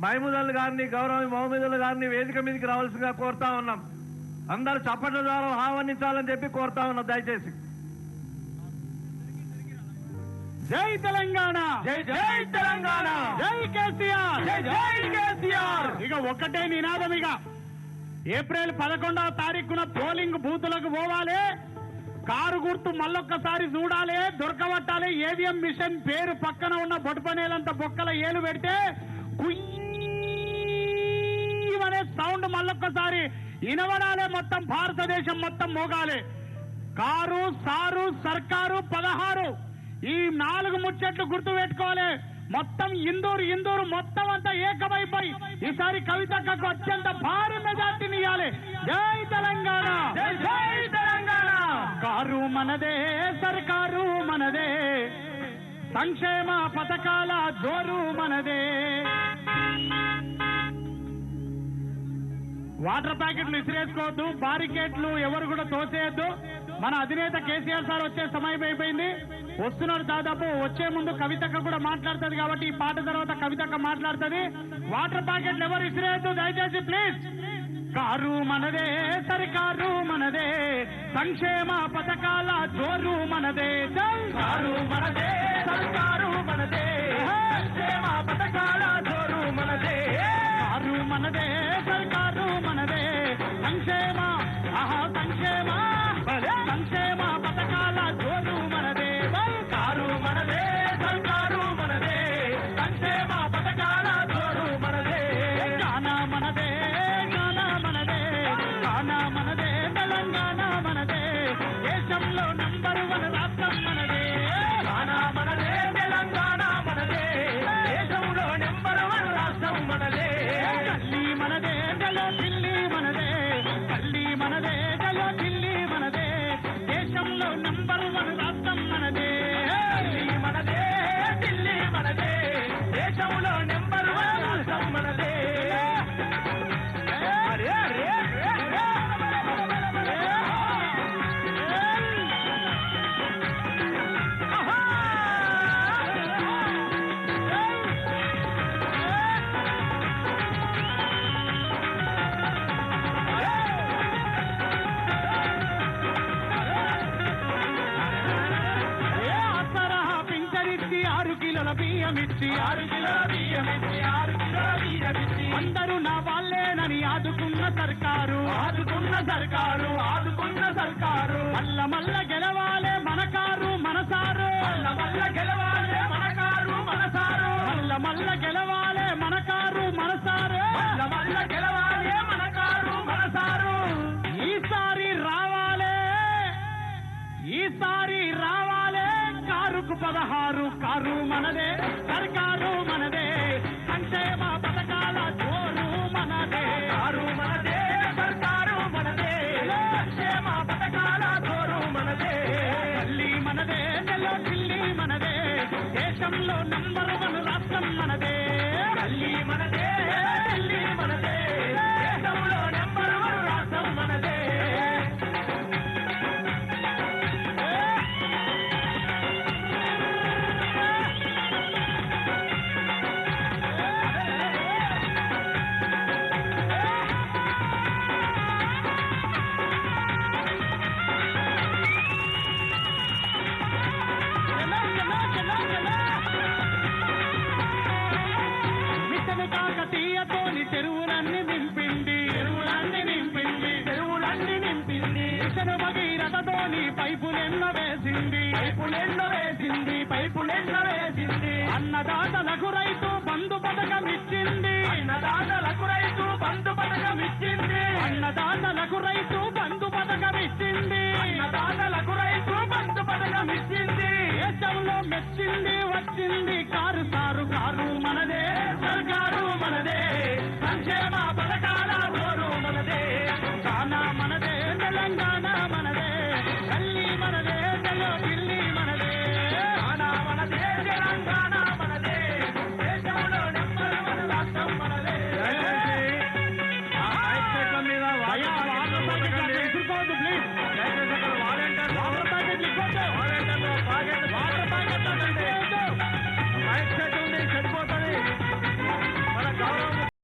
మహమూదుల్ గారిని గౌరవ మహమూదుల్ గారిని వేదిక మీదకి రావాల్సిందిగా కోరుతా ఉన్నాం. అందరూ చప్పట్ల ద్వారా ఆహ్వానించాలని చెప్పి కోరుతా ఉన్నాం. దయచేసి జై తెలంగాణ, జై జై తెలంగాణ, జై కేసీఆర్, జై జై కేసీఆర్. ఇక ఒకటే నినాదం. ఇక ఏప్రిల్ 11వ తారీఖున పోలింగ్ బూతులకు పోవాలి. కారు గుర్తు మళ్ళొక్కసారి చూడాలి, దొరకబట్టాలి. ఏవిఎం మిషన్ పేరు పక్కన ఉన్న బొట్టుపనేలంత బొక్కల ఏలు పెడితే కుయ్యమనే సౌండ్ మళ్ళొక్కసారి వినబడాలి. మొత్తం భారతదేశం మొత్తం మోగాలి. కారు, సారు, సర్కారు, 16 ఈ 4 ముచ్చట్లు గుర్తు పెట్టుకోవాలి. మొత్తం ఇందూరు మొత్తం అంతా ఏకమైపోయి ఈసారి కవితకు అత్యంత భారీ మెజార్టీని ఇవ్వాలి. జై తెలంగాణ, జై జై తెలంగాణ. కారు మనదే, సర్కారు మనదే, సంక్షేమ పథకాల జోరు మనదే. వాటర్ ప్యాకెట్లు ఇసిరేసుకోవద్దు, బారికేట్లు ఎవరు కూడా తోసేయద్దు. మన అధినేత కేసీఆర్ సార్ వచ్చే సమయం అయిపోయింది, వస్తున్నారు. దాదాపు వచ్చే ముందు కవితక్క కూడా మాట్లాడుతుంది కాబట్టి ఈ పాట తర్వాత కవితక్క మాట్లాడుతుంది. వాటర్ ప్యాకెట్లు ఎవరు ఇసిరేయద్దు దయచేసి ప్లీజ్. కారు మనదే, సర్కారు మనదే, సంక్షేమ పథకాల జోరు మనదే. కారు మనదే, సర్కారు మనదే, సంక్షేమ పథకాల జోరు మనదే. కారు మనదే, సర్కారు మనదే, సంక్షేమ సంక్షేమ సంక్షేమ పథకాల జోరు మనదే. కారు మనదే, సర్కారు మనదే, సంక్షేమ పథకాల జోరు మనదే. గాన మనదే, గాన మనదే, గాన మనదే, తెలంగాణ మనదే, దేశంలో నంబర్ 1 రాష్ట్రం మనదే. గాన మనదే, తెలంగాణ మనదే, దేశంలో నెంబర్ 1 రాష్ట్రం మనదే. గల్లీ మనదే, గలో ఢిల్లీ మనదే, గల్లీ మనదే, గలో ఢిల్లీ మనదే, దేశంలో నంబర్ 1 రాష్ట్రం మనదే. ఢిల్లీ మనదే, ఢిల్లీ మనదే, దేశంలో నెంబర్ 1 రాష్ట్రం మనదే. అరే అరే పింఛనిచ్చి 6 కిలోల బియ్యమిచ్చి 6 కిలోల బియ్యమిచ్చి 6 కిలోల బియ్యమిచ్చి అందరూ నా వాళ్ళేనని ఆదుకున్న సర్కారు, ఆదుకున్న సర్కారు, ఆదుకున్న సర్కారు. మల్ల మల్ల గెలవాలే మన కారు మనసారు, మల్ల మల్ల గెలవాలే మన కారు మనసారు, మల్ల మల్ల గెలవాలే మన కారు మనసారు. మల్ల మల్ల గెలవాలే మన కారు మనసారు. ఈసారి రావాలే, ఈసారి రావాలే, కారుకు 16 కారు మనదే, సర్కారు మనదే, సంక్షేమ పథకాల జోరు మనదే. కారు మనదే, సర్కారు మనదే, సంక్షేమ పథకాల జోరు మనదే. ఢిల్లీ మనదే, నెల్లో ఢిల్లీ మనదే, దేశంలో నంబర్ 1 రాష్ట్రం మనదే. ఢిల్లీ మనదే, ఢిల్లీ మనదే, దేశంలో నెంబర్ 1 రాష్ట్రం మనదే. మిషన్ కాకతీయతోని చెరువులన్నీ నింపింది, చెరువులన్నీ నింపింది, చెరువులన్నీ నింపింది. మిషన్ భగీరథతోని పైపులెన్నో వేసింది, పైపులెన్నో వేసింది, పైపులెన్నో వేసింది. అన్నదాతలకు రైతు బంధు పథకం